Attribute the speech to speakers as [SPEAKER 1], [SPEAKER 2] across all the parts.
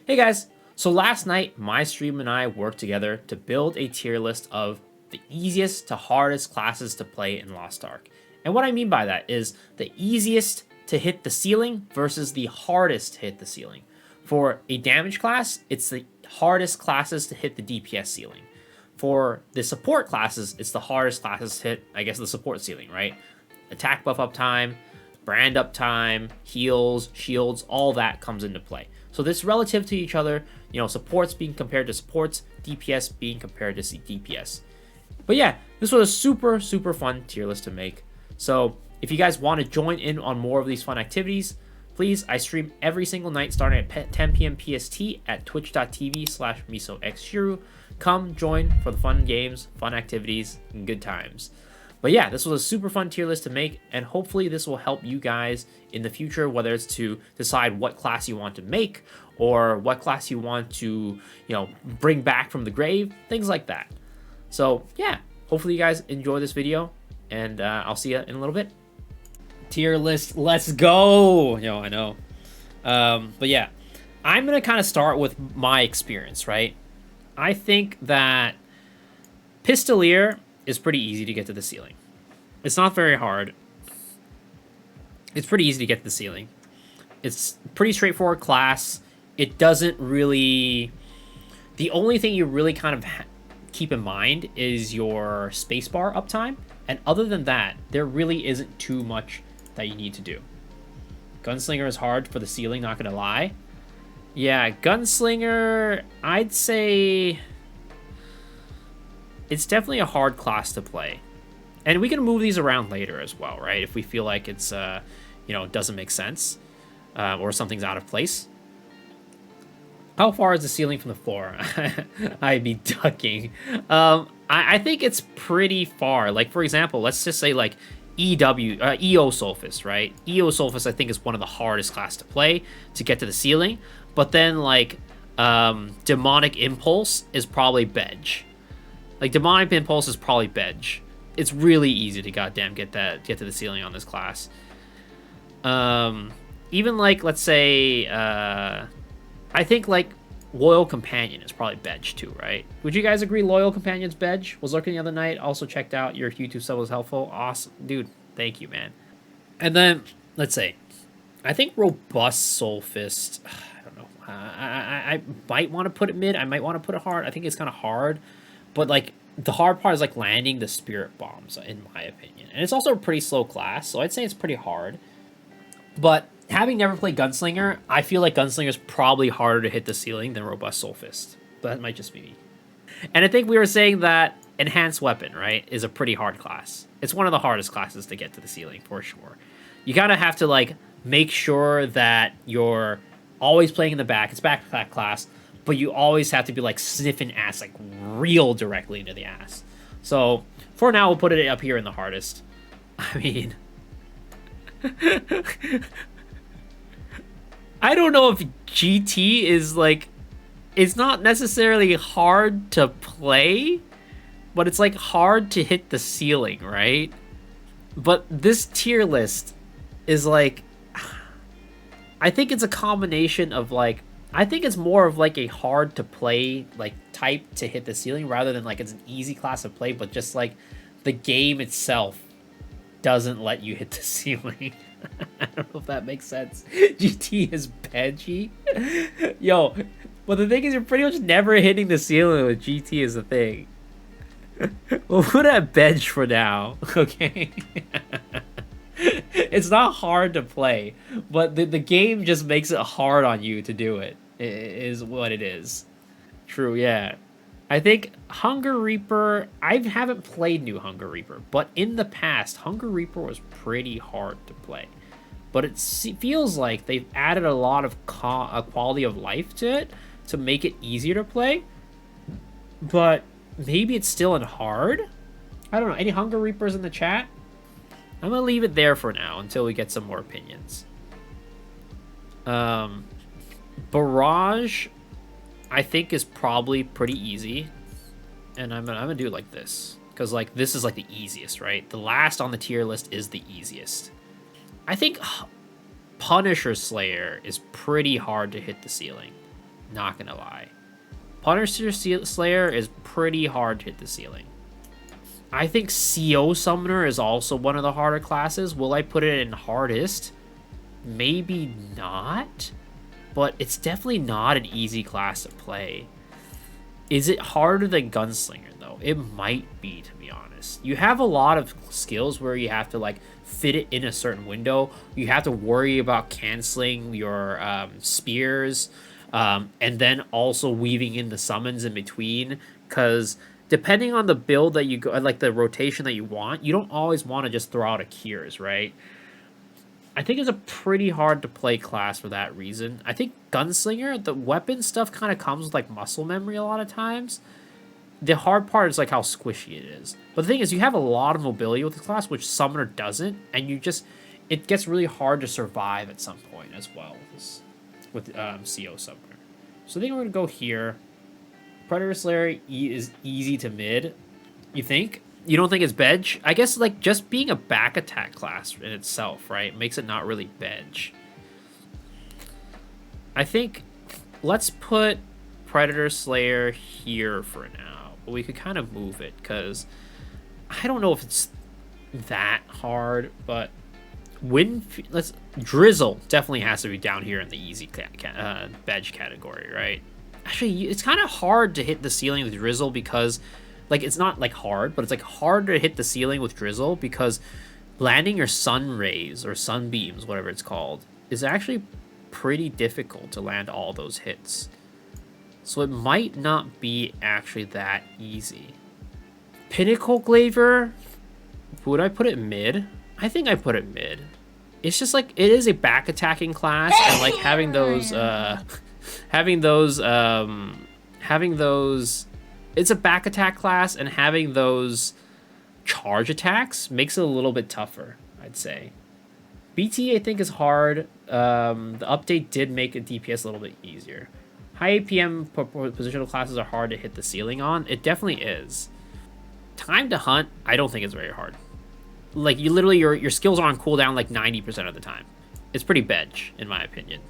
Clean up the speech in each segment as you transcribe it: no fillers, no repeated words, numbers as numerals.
[SPEAKER 1] Hey guys, so last night my stream and I worked together to build a tier list of the easiest to hardest classes to play in Lost Ark. And what I mean by that is the easiest to hit the ceiling versus the hardest to hit the ceiling. For a damage class, it's the hardest classes to hit the DPS ceiling. For the support classes, it's the hardest classes to hit, I guess, the support ceiling, right? Attack buff uptime, brand uptime, heals, shields, all that comes into play. So this relative to each other, supports being compared to supports, DPS being compared to DPS. But yeah, this was a super, super fun tier list to make. So if you guys want to join in on more of these fun activities, please, I stream every single night starting at 10 p.m. PST at twitch.tv/misoxshiro. Come join for the fun games, fun activities, and good times. But yeah, this was a super fun tier list to make, and hopefully this will help you guys in the future, whether it's to decide what class you want to make or what class you want to, bring back from the grave, things like that. So yeah, hopefully you guys enjoy this video, and I'll see you in a little bit. Tier list, let's go! I know. But yeah, I'm going to kind of start with my experience, right? I think that Pistolier is pretty easy to get to the ceiling. It's not very hard. It's pretty easy to get to the ceiling. It's pretty straightforward class. It doesn't really... The only thing you really kind of keep in mind is your spacebar uptime. And other than that, there really isn't too much that you need to do. Gunslinger is hard for the ceiling, not gonna lie. Yeah, Gunslinger, I'd say... It's definitely a hard class to play. And we can move these around later as well, right? If we feel like it's, doesn't make sense or something's out of place. How far is the ceiling from the floor? I'd be ducking. I think it's pretty far. Like, for example, let's just say, like, EO Soulsfist, right? EO Soulsfist, I think, is one of the hardest class to play to get to the ceiling. But then, like, Demonic Impulse is probably Bedge. Like, Demonic Impulse is probably Bedge. It's really easy to goddamn get to the ceiling on this class. Even, like, let's say, I think, like, Loyal Companion is probably Bedge, too, right? Would you guys agree Loyal Companion's Bedge? Was lurking the other night. Also checked out your YouTube sub was helpful. Awesome. Dude, thank you, man. And then, let's say, I think Robust Soulsfist, I don't know. I might want to put it mid. I might want to put it hard. I think it's kind of hard. But, like, the hard part is, like, landing the Spirit Bombs, in my opinion. And it's also a pretty slow class, so I'd say it's pretty hard. But having never played Gunslinger, I feel like Gunslinger is probably harder to hit the ceiling than Robust Soulsfist. But that might just be me. And I think we were saying that Enhanced Weapon, right, is a pretty hard class. It's one of the hardest classes to get to the ceiling, for sure. You kind of have to, like, make sure that you're always playing in the back. It's backpack class. But you always have to be, like, sniffing ass, like, real directly into the ass. So, for now, we'll put it up here in the hardest. I mean... I don't know if GT is, like... It's not necessarily hard to play, but it's, like, hard to hit the ceiling, right? But this tier list is, like... I think it's a combination of, like... I think it's more of, like, a hard to play, like, type to hit the ceiling rather than, like, it's an easy class to play, but just, like, the game itself doesn't let you hit the ceiling. I don't know if that makes sense. GT is Bedgy. Yo, well, the thing is, you're pretty much never hitting the ceiling with GT is the thing. We'll put it at Bedge for now, okay? It's not hard to play, but the game just makes it hard on you to do it, is what it is. True, yeah. I think Hunger Reaper, I haven't played New Hunger Reaper, but in the past, Hunger Reaper was pretty hard to play. But it feels like they've added a lot of quality of life to it to make it easier to play. But maybe it's still in hard? I don't know. Any Hunger Reapers in the chat? I'm going to leave it there for now until we get some more opinions. Barrage, I think, is probably pretty easy. And I'm gonna do it like this. Because, like, this is, like, the easiest, right? The last on the tier list is the easiest. I think Punisher Slayer is pretty hard to hit the ceiling. Not gonna lie. Punisher Slayer is pretty hard to hit the ceiling. I think CO Summoner is also one of the harder classes. Will I put it in hardest? Maybe not, but it's definitely not an easy class to play. Is it harder than Gunslinger though? It might be, to be honest. You have a lot of skills where you have to like fit it in a certain window. You have to worry about canceling your spears, and then also weaving in the summons in between, because depending on the build that you go, like the rotation that you want, you don't always want to just throw out a Cures, right? I think it's a pretty hard to play class for that reason. I think Gunslinger, the weapon stuff kind of comes with like muscle memory a lot of times. The hard part is like how squishy it is. But the thing is, you have a lot of mobility with the class, which Summoner doesn't, and it gets really hard to survive at some point as well with CO Summoner. So I think we're gonna go here. Predator Slayer is easy to mid. You think? You don't think it's Bedge? I guess like just being a back attack class in itself, right, makes it not really Bedge. I think let's put Predator Slayer here for now, but we could kind of move it because I don't know if it's that hard, but Drizzle definitely has to be down here in the easy Bedge category, right? Actually, it's kind of hard to hit the ceiling with Drizzle because, like, it's not, like, hard, but it's, like, harder to hit the ceiling with Drizzle because landing your sun rays or sunbeams, whatever it's called, is actually pretty difficult to land all those hits. So it might not be actually that easy. Pinnacle Glaver, would I put it mid? I think I put it mid. It's just, like, it is a back attacking class, and, like, having those, it's a back attack class, and having those charge attacks makes it a little bit tougher, I'd say. BT, I think, is hard. The update did make a DPS a little bit easier. High APM positional classes are hard to hit the ceiling on. It definitely is. Time to Hunt, I don't think it's very hard. Like, you literally, your skills are on cooldown like 90% of the time. It's pretty Bedge, in my opinion.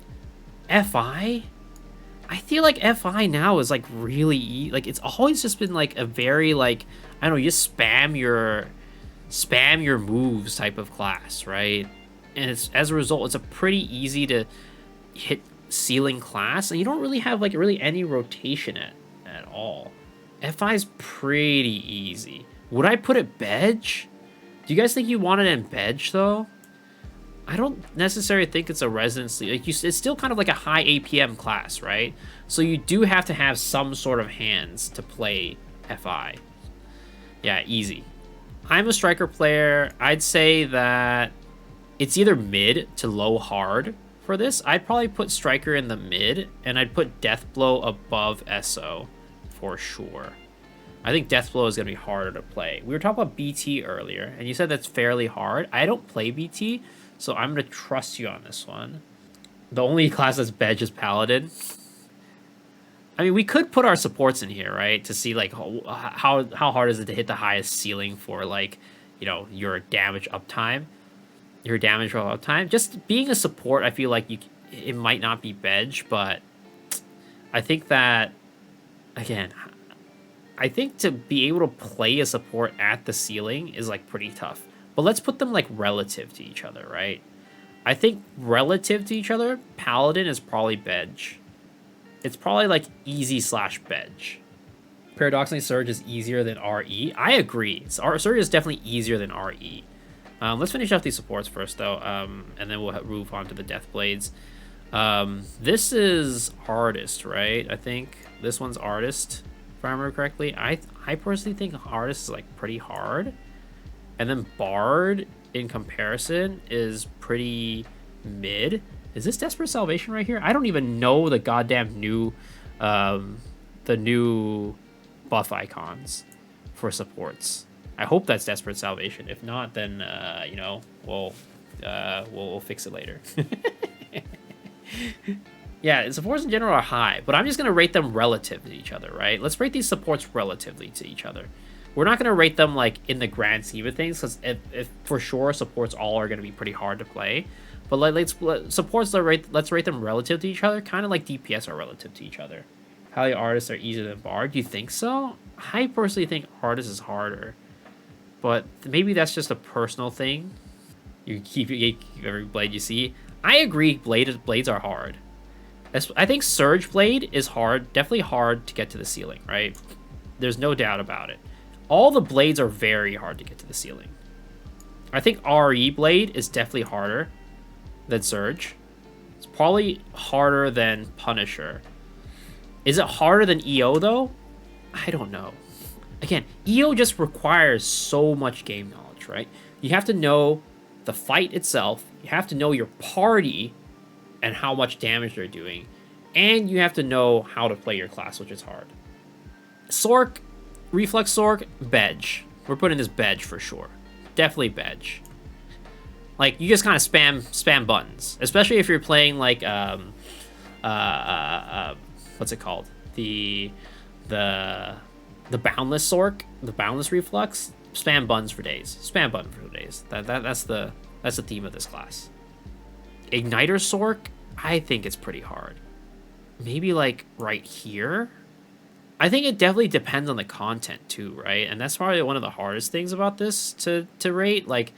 [SPEAKER 1] FI? I feel like FI now is like really like it's always just been like a very like I don't know, you just spam your moves type of class, right? And it's as a result, it's a pretty easy to hit ceiling class, and you don't really have like really any rotation at all. FI is pretty easy. Would I put it Bedge? Do you guys think you want it in Bedge though? I don't necessarily think it's a residency. Like it's still kind of like a high APM class, right? So you do have to have some sort of hands to play FI. Yeah, easy. I'm a Striker player. I'd say that it's either mid to low hard for this. I'd probably put Striker in the mid, and I'd put Deathblow above SO for sure. I think Deathblow is going to be harder to play. We were talking about BT earlier, and you said that's fairly hard. I don't play BT, so I'm going to trust you on this one. The only class that's Bedge is Paladin. I mean, we could put our supports in here, right? To see, like, how hard is it to hit the highest ceiling for, like, you know, your damage uptime. Your damage roll uptime. Just being a support, I feel like it might not be Bedge, but I think that, again, I think to be able to play a support at the ceiling is, like, pretty tough. But let's put them, like, relative to each other, right? I think relative to each other, Paladin is probably Bedge. It's probably, like, easy / Bedge. Paradoxically, Surge is easier than RE. I agree. Surge is definitely easier than RE. Let's finish off these supports first, though, and then we'll move on to the Deathblades. This is Artist, right? I think this one's Artist, if I remember correctly. I personally think Artist is, like, pretty hard. And then Bard, in comparison, is pretty mid. Is this Desperate Salvation right here? I don't even know the goddamn new, the new buff icons for supports. I hope that's Desperate Salvation. If not, then, you know, we'll fix it later. Yeah, supports in general are high, but I'm just going to rate them relative to each other, right? Let's rate these supports relatively to each other. We're not going to rate them, like, in the grand scheme of things, because if for sure supports all are going to be pretty hard to play. But supports, let's rate them relative to each other, kind of like DPS are relative to each other. Probably artists are easier than Bard. Do you think so? I personally think artist is harder, but maybe that's just a personal thing. You keep every blade you see. I agree. Blades are hard. I think Surge Blade is hard, definitely hard to get to the ceiling, right? There's no doubt about it. All the blades are very hard to get to the ceiling. I think RE Blade is definitely harder than Surge. It's probably harder than Punisher. Is it harder than EO, though? I don't know. Again, EO just requires so much game knowledge, right? You have to know the fight itself. You have to know your party and how much damage they're doing. And you have to know how to play your class, which is hard. Sork, Reflex Sork, Bedge. We're putting this Bedge for sure. Definitely Bedge. Like, you just kind of spam buttons. Especially if you're playing, like, what's it called? The Boundless Sork, the Boundless Reflex. Spam buttons for days. Spam button for days. That's the theme of this class. Igniter Sork, I think it's pretty hard. Maybe like right here. I think it definitely depends on the content too, right? And that's probably one of the hardest things about this to rate. Like,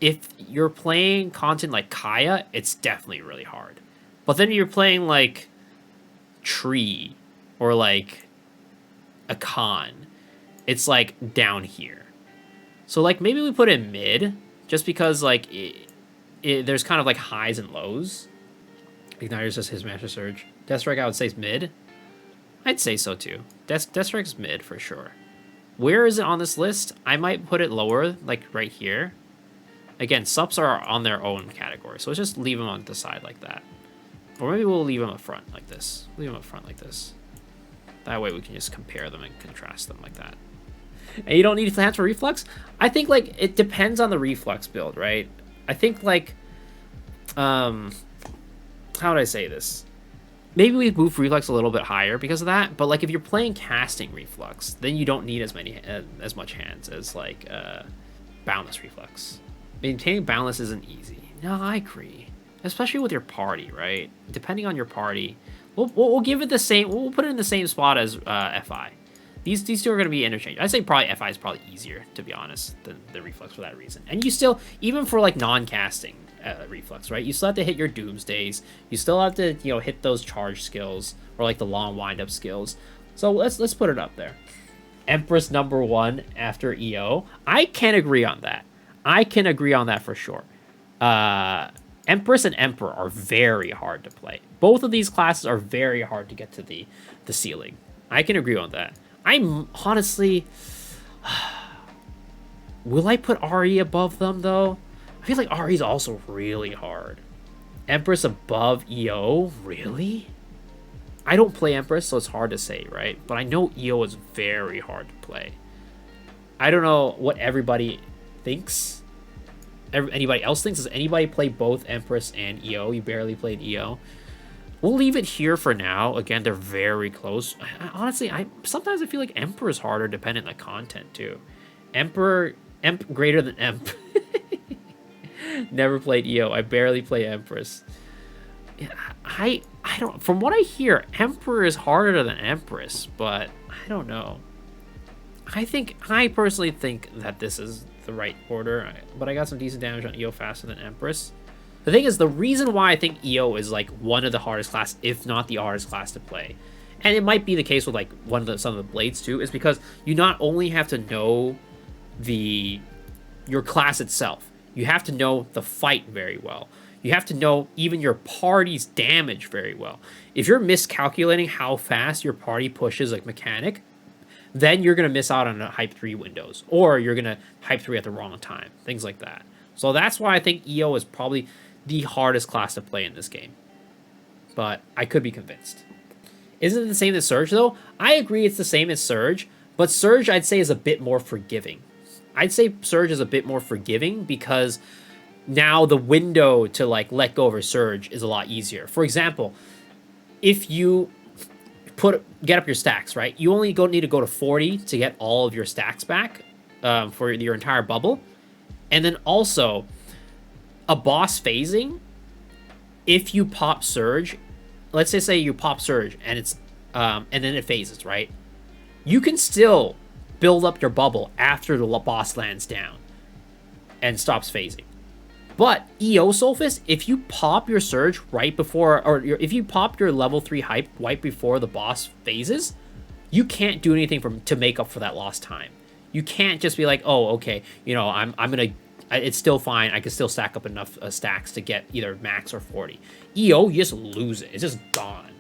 [SPEAKER 1] if you're playing content like Kaya, it's definitely really hard. But then you're playing like Tree or like a Khan, it's like down here. So like maybe we put it mid, just because like there's kind of like highs and lows. Igniter says his Master Surge. Deathstrike I would say is mid. I'd say so too. Deathstrike's mid for sure. Where is it on this list? I might put it lower, like right here. Again, subs are on their own category, so let's just leave them on the side like that. Or maybe we'll leave them up front like this. Leave them up front like this. That way we can just compare them and contrast them like that. And you don't need to have for reflex? I think like it depends on the reflex build, right? I think like how would I say this? Maybe we move reflex a little bit higher because of that, but like if you're playing casting reflex, then you don't need as much hands as like boundless reflex. Maintaining boundless isn't easy. No, I agree. Especially with your party, right? Depending on your party, we'll give it the same. We'll put it in the same spot as FI. These two are going to be interchangeable. I'd say probably FI is probably easier, to be honest, than the reflex for that reason. And you still, even for like non-casting reflex, right? You still have to hit your doomsdays. You still have to, you know, hit those charge skills or like the long wind-up skills. So let's put it up there. Empress #1 after EO. I can agree on that. I can agree on that for sure. Empress and Emperor are very hard to play. Both of these classes are very hard to get to the ceiling. I can agree on that. I'm honestly... Will I put RE above them, though? I feel like RE is also really hard. Empress above EO? Really? I don't play Empress, so it's hard to say, right? But I know EO is very hard to play. I don't know what everybody thinks. Anybody else thinks? Does anybody play both Empress and EO? You barely played EO. We'll leave it here for now. Again, they're very close. Honestly, sometimes I feel like Emperor is harder depending on the content too. Emperor, Emp greater than Emp. Never played EO. I barely play Empress. I don't. From what I hear, Emperor is harder than Empress, but I don't know. I personally think that this is the right order, but I got some decent damage on EO faster than Empress. The thing is, the reason why I think EO is like one of the hardest class, if not the hardest class to play, and it might be the case with like some of the blades too, is because you not only have to know your class itself, you have to know the fight very well. You have to know even your party's damage very well. If you're miscalculating how fast your party pushes like mechanic, then you're going to miss out on hype 3 windows, or you're going to hype 3 at the wrong time, things like that. So that's why I think EO is probably the hardest class to play in this game. But I could be convinced. Isn't it the same as Surge, though? I agree it's the same as Surge, but Surge, I'd say, is a bit more forgiving. I'd say Surge is a bit more forgiving because now the window to like let go of a Surge is a lot easier. For example, if you get up your stacks, right? You only need to go to 40 to get all of your stacks back for your entire bubble. And then also, a boss phasing if you pop Surge, let's say you pop Surge and it's and then it phases, right? You can still build up your bubble after the boss lands down and stops phasing. But EO Soulsfist, if you pop your Surge right before, or if you pop your level 3 hype right before the boss phases, you can't do anything to make up for that lost time. You can't just be like, oh, okay, you know, I'm gonna, it's still fine. I can still stack up enough stacks to get either max or 40. EO, you just lose it. It's just gone.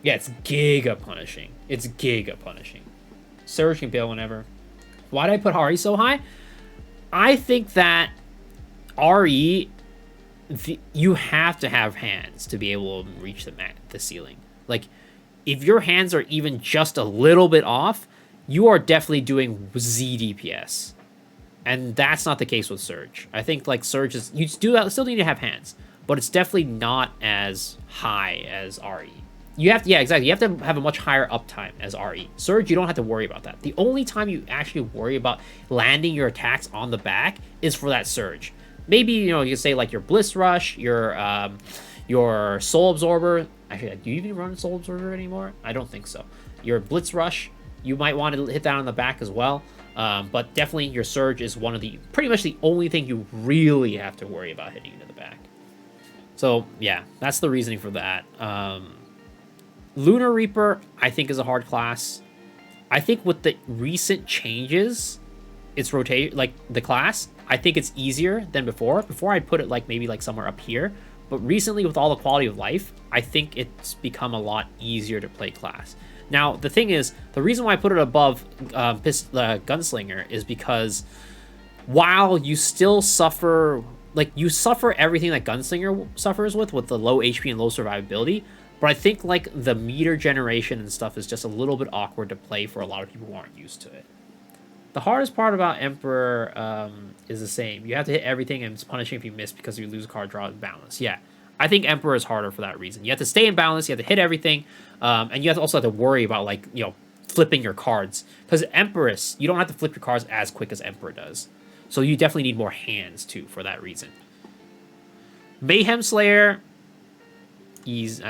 [SPEAKER 1] Yeah, it's giga punishing. It's giga punishing. Surge can bail whenever. Why did I put RE so high? I think that RE, you have to have hands to be able to reach the ceiling. Like, if your hands are even just a little bit off, you are definitely doing Z DPS. And that's not the case with Surge. I think, like, Surge is, you still need to have hands, but it's definitely not as high as RE. You have to, yeah, exactly. You have to have a much higher uptime as RE. Surge, you don't have to worry about that. The only time you actually worry about landing your attacks on the back is for that Surge. Maybe, you know, you can say like your Bliss Rush, your Soul Absorber. Actually, do you even run Soul Absorber anymore? I don't think so. Your Blitz Rush, you might want to hit that on the back as well. But definitely your Surge is one of the, pretty much the only thing you really have to worry about hitting into the back. So yeah, that's the reasoning for that. Lunar Reaper, I think, is a hard class. I think with the recent changes, it's rotate, like the class, I think it's easier than before. Before I'd put it like maybe like somewhere up here, but recently with all the quality of life, I think it's become a lot easier to play class. Now, the thing is, the reason why I put it above Gunslinger is because while you still suffer, like you suffer everything that Gunslinger suffers with the low HP and low survivability, but I think like the meter generation and stuff is just a little bit awkward to play for a lot of people who aren't used to it. The hardest part about Emperor is the same. You have to hit everything and it's punishing if you miss because you lose a card draw and balance. Yeah, I think Emperor is harder for that reason. You have to stay in balance, you have to hit everything, and you also have to worry about, like, you know, flipping your cards. Because Empress, you don't have to flip your cards as quick as Emperor does. So you definitely need more hands, too, for that reason. Mayhem Slayer, it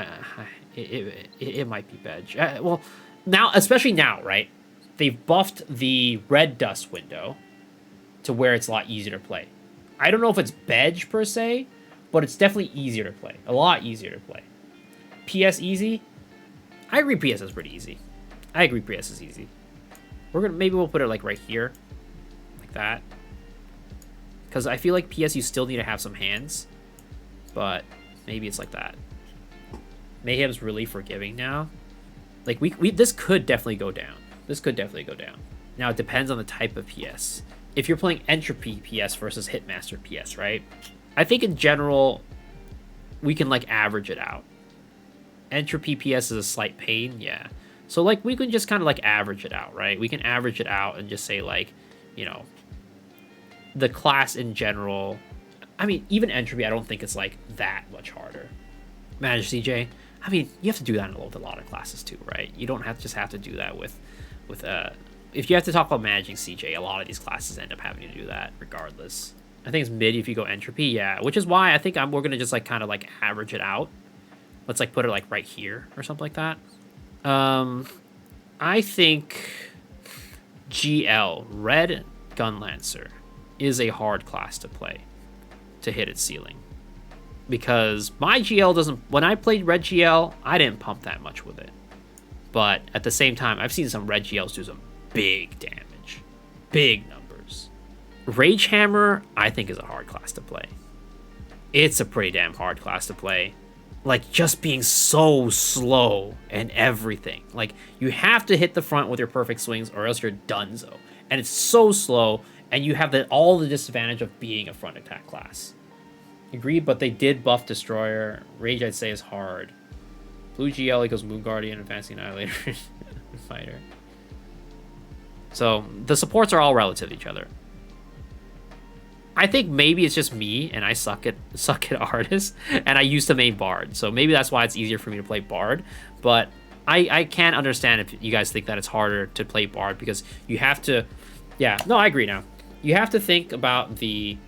[SPEAKER 1] might be Bedge. Well, now, especially now, right? They've buffed the red dust window to where it's a lot easier to play. I don't know if it's Bedge per se, but it's definitely easier to play. A lot easier to play. PS easy? I agree PS is pretty easy. I agree PS is easy. Maybe we'll put it like right here. Like that. Because I feel like PS you still need to have some hands. But maybe it's like that. Mayhem's really forgiving now. Like this could definitely go down. This could definitely go down. Now, it depends on the type of PS. If you're playing Entropy PS versus Hitmaster PS, right? I think in general, we can, like, average it out. Entropy PS is a slight pain, yeah. So, like, we can just kind of, like, average it out, right? We can average it out and just say, like, you know, the class in general. I mean, even Entropy, I don't think it's, like, that much harder. Manage CJ. I mean, you have to do that with a lot of classes, too, right? You don't have to do that with if you have to talk about managing CJ, a lot of these classes end up having to do that regardless. I think it's mid if you go Entropy, yeah, which is why I think we're gonna just like kind of like average it out. Let's like put it like right here or something like that. I think GL, Red Gunlancer, is a hard class to play to hit its ceiling. Because my GL doesn't, when I played Red GL, I didn't pump that much with it. But at the same time, I've seen some Red GLs do some big damage. Big numbers. Rage Hammer, I think, is a hard class to play. It's a pretty damn hard class to play. Like, just being so slow and everything. Like, you have to hit the front with your perfect swings or else you're donezo. And it's so slow, and you have all the disadvantage of being a front attack class. Agreed, but they did buff Destroyer. Rage, I'd say, is hard. Blue GL equals Moon Guardian, Advancing Annihilator, Fighter. So, the supports are all relative to each other. I think maybe it's just me, and I suck at Artist, and I used to main Bard. So maybe that's why it's easier for me to play Bard. But I can't understand if you guys think that it's harder to play Bard, because you have to... Yeah, no, I agree now. You have to think about the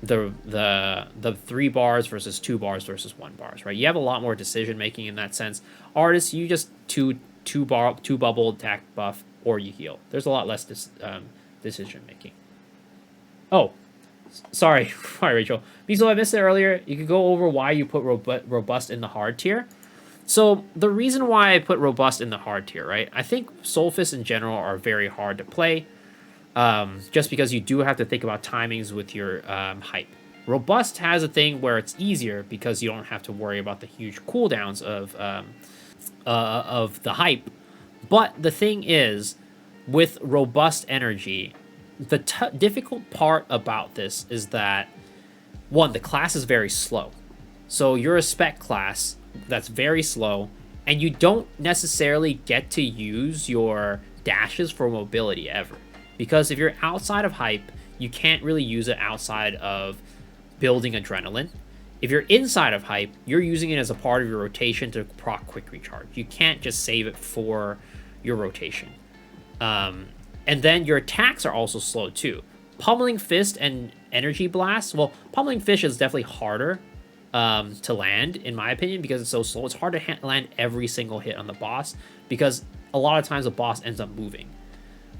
[SPEAKER 1] the 3 bars versus 2 bars versus 1 bars, right? You have a lot more decision making in that sense. Artists, you just two bubble attack buff or you heal. There's a lot less decision making. Oh, sorry, sorry, Rachel. Because I missed it earlier. You could go over why you put robust in the hard tier. So the reason why I put robust in the hard tier, right? I think Soulfist in general are very hard to play, just because you do have to think about timings with your hype. Robust has a thing where it's easier because you don't have to worry about the huge cooldowns of the hype. But the thing is, with robust energy, the difficult part about this is that, one, the class is very slow. So you're a spec class that's very slow, and you don't necessarily get to use your dashes for mobility ever. Because if you're outside of hype, you can't really use it outside of building adrenaline. If you're inside of hype, you're using it as a part of your rotation to proc quick recharge. You can't just save it for your rotation. And then your attacks are also slow too. Pummeling Fist and Energy Blast, well, Pummeling Fist is definitely harder to land, in my opinion, because it's so slow. It's hard to land every single hit on the boss because a lot of times the boss ends up moving.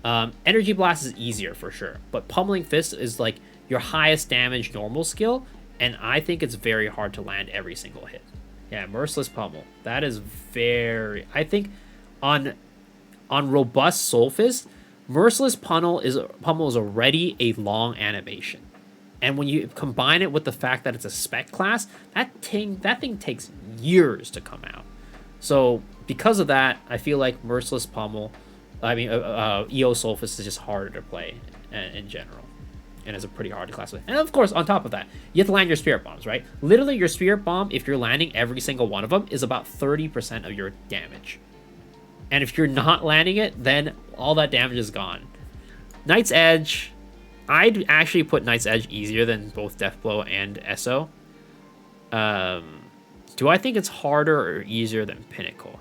[SPEAKER 1] Energy Blast is easier for sure, but Pummeling Fist is like your highest damage normal skill, and I think it's very hard to land every single hit. Yeah, Merciless Pummel. That is very... I think on robust Soulfist, Merciless Pummel is already a long animation. And when you combine it with the fact that it's a spec class, that thing takes years to come out. So because of that, I feel like Merciless Pummel, EO Soulfist is just harder to play in general. And it's a pretty hard to classify. And of course, on top of that, you have to land your Spirit Bombs, right? Literally, your Spirit Bomb, if you're landing every single one of them, is about 30% of your damage. And if you're not landing it, then all that damage is gone. Knight's Edge... I'd actually put Knight's Edge easier than both Deathblow and Esso. Do I think it's harder or easier than Pinnacle?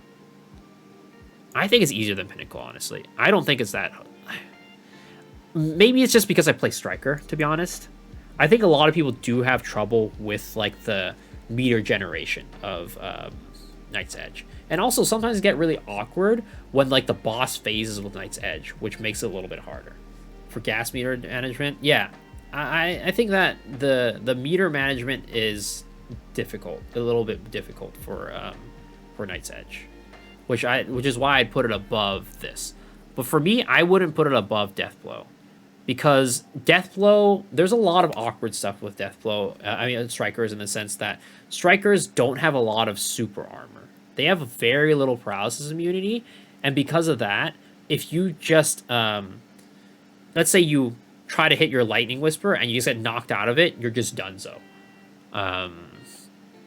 [SPEAKER 1] I think it's easier than Pinnacle, honestly. I don't think it's that... Maybe it's just because I play Striker, to be honest. I think a lot of people do have trouble with like the meter generation of Knight's Edge. And also sometimes get really awkward when like the boss phases with Knight's Edge, which makes it a little bit harder. For gas meter management, yeah, I think that the meter management is difficult, a little bit difficult for Knight's Edge, which is why I'd put it above this. But for me, I wouldn't put it above Deathblow, because Deathblow, there's a lot of awkward stuff with Deathblow. Strikers, in the sense that Strikers don't have a lot of super armor. They have very little paralysis immunity, and because of that, if you just let's say you try to hit your Lightning Whisper and you just get knocked out of it, you're just donezo.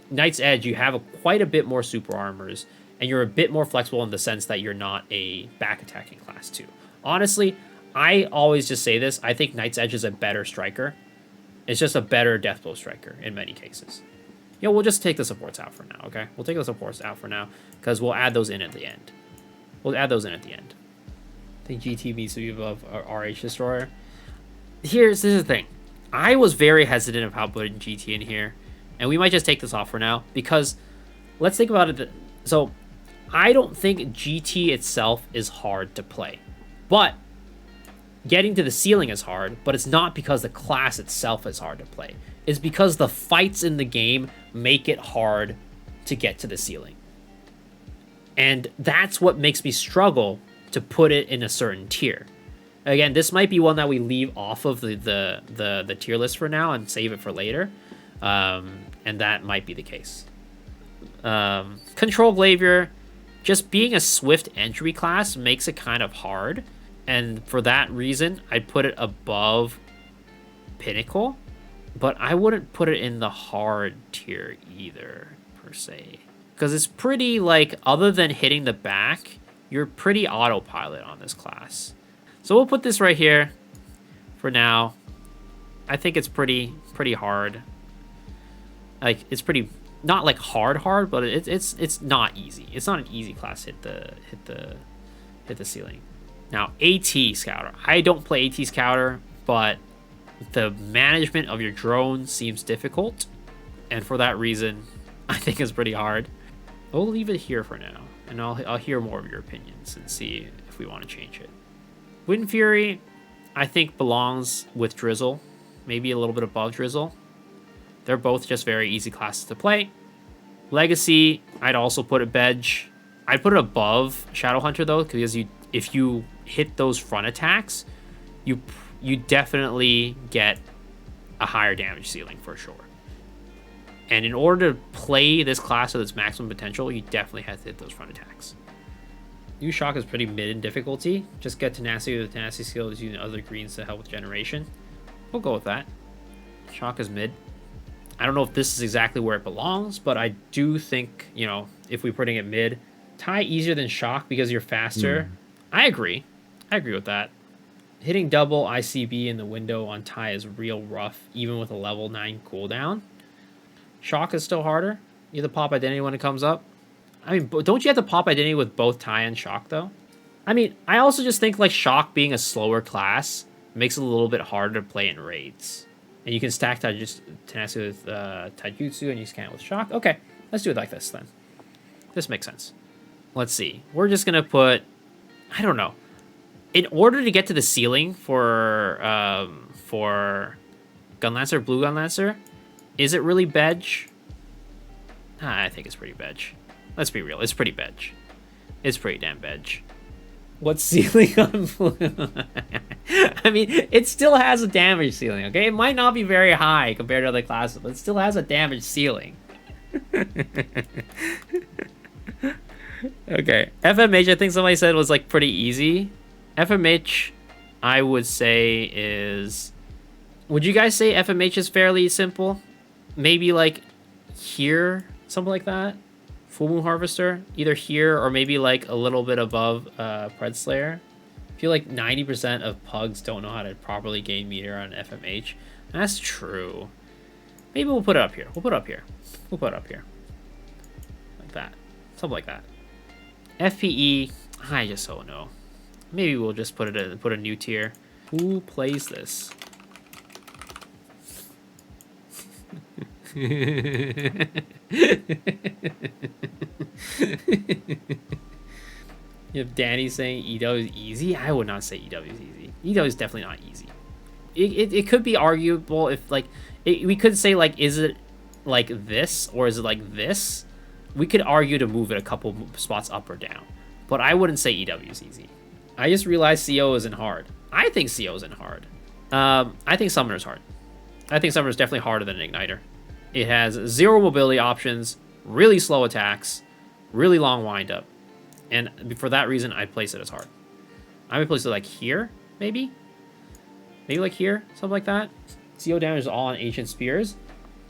[SPEAKER 1] Knight's Edge, you have quite a bit more super armors, and you're a bit more flexible in the sense that you're not a back attacking class too. Honestly, I always just say this, I think Knight's Edge is a better striker. It's just a better Deathblow striker in many cases. We'll just take the supports out for now, okay? We'll take the supports out for now, because we'll add those in at the end. I think GT needs to be above RH Destroyer. This is the thing. I was very hesitant of how putting GT in here, and we might just take this off for now, because let's think about it. So I don't think GT itself is hard to play, but getting to the ceiling is hard, but it's not because the class itself is hard to play. It's because the fights in the game make it hard to get to the ceiling. And that's what makes me struggle to put it in a certain tier. Again, this might be one that we leave off of the tier list for now and save it for later. And that might be the case. Control Glavier, just being a swift entry class makes it kind of hard. And for that reason, I'd put it above Pinnacle. But I wouldn't put it in the hard tier either, per se. Because it's pretty, like, other than hitting the back, you're pretty autopilot on this class. So we'll put this right here for now. I think it's pretty hard. Like, it's pretty, not like hard, but it's not easy. It's not an easy class hit the ceiling. Now, AT Scouter. I don't play AT Scouter, but the management of your drone seems difficult, and for that reason, I think it's pretty hard. We'll leave it here for now, and I'll hear more of your opinions and see if we want to change it. Wind Fury, I think belongs with Drizzle, maybe a little bit above Drizzle. They're both just very easy classes to play. Legacy, I'd also put it Bedge. I'd put it above Shadowhunter though, because if you hit those front attacks, you definitely get a higher damage ceiling for sure. And in order to play this class with its maximum potential, you definitely have to hit those front attacks. Use Shock is pretty mid in difficulty. Just get Tenacity with the Tenacity skills using other greens to help with generation. We'll go with that. Shock is mid. I don't know if this is exactly where it belongs, but I do think, you know, if we're putting it mid, tie easier than Shock because you're faster. I agree. I agree with that. Hitting double ICB in the window on tie is real rough, even with a level 9 cooldown. Shock is still harder. You have to pop identity when it comes up. I mean, don't you have to pop identity with both tie and Shock, though? I mean, I also just think, like, Shock being a slower class makes it a little bit harder to play in raids. And you can stack Tenacity with Taijutsu and you scan it with Shock. Okay, let's do it like this, then. This makes sense. Let's see. We're just going to put... I don't know. In order to get to the ceiling for Gunlancer, Blue Gunlancer, is it really Bedge? I think it's pretty Bedge. Let's be real. It's pretty Bedge. It's pretty damn Bedge. What's ceiling on Blue? I mean, it still has a damage ceiling, okay? It might not be very high compared to other classes, but it still has a damage ceiling. Okay. FMH, I think somebody said was, like, pretty easy. FMH, I would say is... Would you guys say FMH is fairly simple? Maybe, like, here, something like that? Full Moon Harvester, either here or maybe, like, a little bit above Pred Slayer. I feel like 90% of pugs don't know how to properly gain meter on FMH. That's true. Maybe we'll put it up here. We'll put it up here. We'll put it up here. Like that. Something like that. FPE, I just don't know. Maybe we'll just put a new tier. Who plays this? You have Danny saying EW is easy. I would not say EW is easy. EW is definitely not easy. It could be arguable if, like, we could say, like, is it like this or is it like this? We could argue to move it a couple spots up or down, but I wouldn't say EW is easy. I just realized CO isn't hard. I think CO isn't hard. I think Summoner is hard. I think Summoner is definitely harder than an Igniter. It has 0 mobility options, really slow attacks, really long windup, and for that reason, I'd place it as hard. I would place it like here, maybe? Maybe like here, something like that. CO damage is all on Ancient Spears.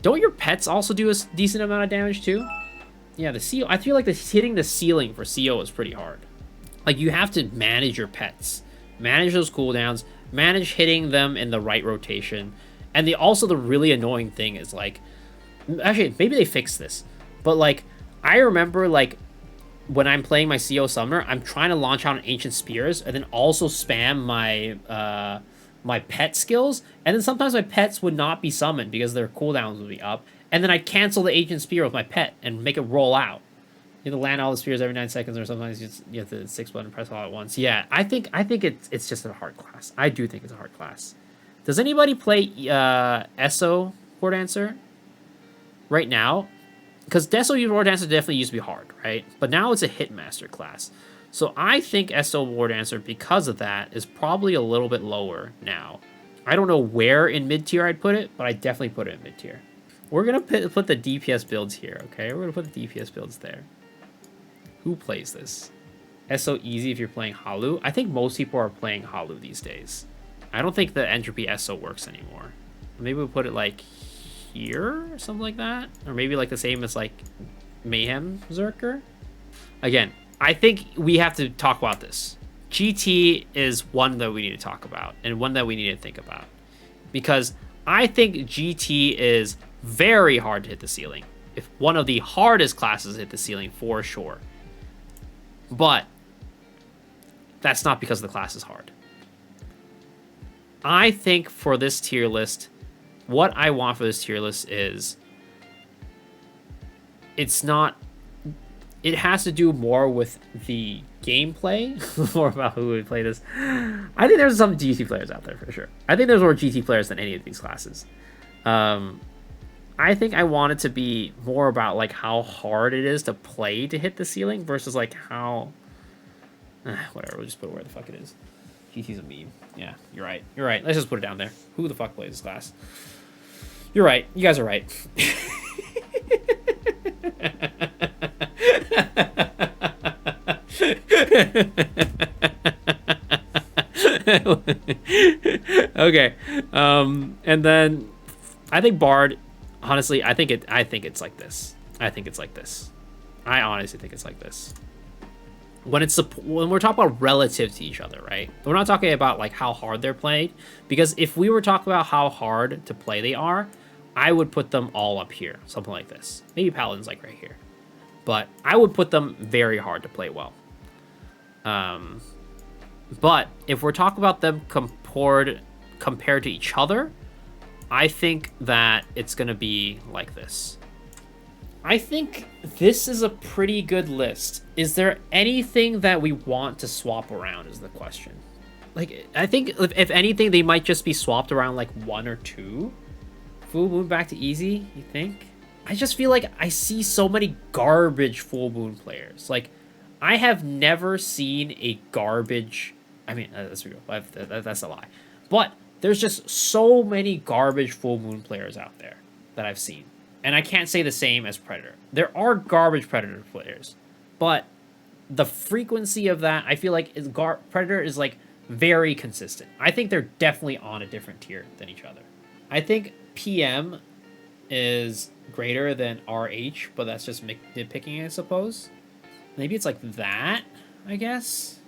[SPEAKER 1] Don't your pets also do a decent amount of damage too? Yeah, the CO, I feel like hitting the ceiling for CO is pretty hard. Like, you have to manage your pets, manage those cooldowns, manage hitting them in the right rotation, and the really annoying thing is, like, actually, maybe they fixed this, but, like, I remember, like, when I'm playing my CO Summoner, I'm trying to launch out an Ancient Spears and then also spam my my pet skills, and then sometimes my pets would not be summoned because their cooldowns would be up, and then I'd cancel the Ancient Spear with my pet and make it roll out. You have to land all the spears every 9 seconds, or sometimes you have to 6 button press all at once. Yeah, I think it's just a hard class. I do think it's a hard class. Does anybody play Esso War Dancer right now? Because Deso War Dancer definitely used to be hard, right? But now it's a Hitmaster class. So I think Esso War Dancer, because of that, is probably a little bit lower now. I don't know where in mid-tier I'd put it, but I definitely put it in mid-tier. We're going to put the DPS builds here, okay? We're going to put the DPS builds there. Who plays this? Esso easy if you're playing Halu. I think most people are playing Halu these days. I don't think the Entropy Esso works anymore. Maybe we'll put it like here or something like that. Or maybe like the same as like Mayhem Zerker. Again, I think we have to talk about this. GT is one that we need to talk about and one that we need to think about. Because I think GT is very hard to hit the ceiling. If one of the hardest classes to hit the ceiling for sure. But that's not because the class is hard. I think for this tier list, what I want for this tier list is it's not... It has to do more with the gameplay, more about who would play this. I think there's some GT players out there for sure. I think there's more GT players than any of these classes. I think I want it to be more about like how hard it is to play to hit the ceiling versus like how... whatever, we'll just put it where the fuck it is. GT's a meme. Yeah, you're right. You're right. Let's just put it down there. Who the fuck plays this class? You're right. You guys are right. Okay. And then I think Bard, honestly, I think it's like this. I think it's like this. I honestly think it's like this. When we're talking about relative to each other, right? We're not talking about like how hard they're played, because if we were talking about how hard to play they are, I would put them all up here, something like this. Maybe Paladin's like right here, but I would put them very hard to play well. But if we're talking about them compared to each other, I think that it's gonna be like this. I think this is a pretty good list. Is there anything that we want to swap around is the question. Like, I think if anything, they might just be swapped around like 1 or 2. Full Moon back to easy, you think? I just feel like I see so many garbage Full Moon players. Like, I have never seen a garbage... I mean, that's real. That's a lie. But there's just so many garbage Full Moon players out there that I've seen. And I can't say the same as Predator. There are garbage Predator players, but the frequency of that, I feel like Predator is like very consistent. I think they're definitely on a different tier than each other. I think PM is greater than RH, but that's just nitpicking, I suppose. Maybe it's like that, I guess.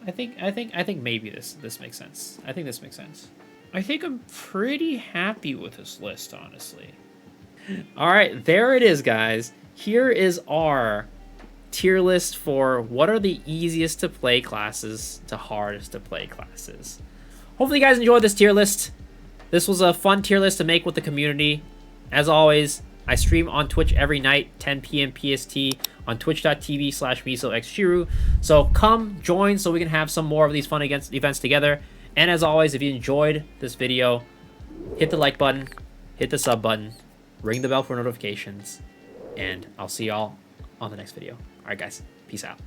[SPEAKER 1] I think maybe this makes sense. I think this makes sense. I think I'm pretty happy with this list, honestly. All right, there it is, guys. Here is our tier list for what are the easiest to play classes to hardest to play classes. Hopefully you guys enjoyed this tier list. This was a fun tier list to make with the community. As always, I stream on Twitch every night, 10 p.m. PST, on twitch.tv/MisoXShiru. So come join so we can have some more of these fun events together. And as always, if you enjoyed this video, hit the like button, hit the sub button, ring the bell for notifications, and I'll see y'all on the next video. All right, guys. Peace out.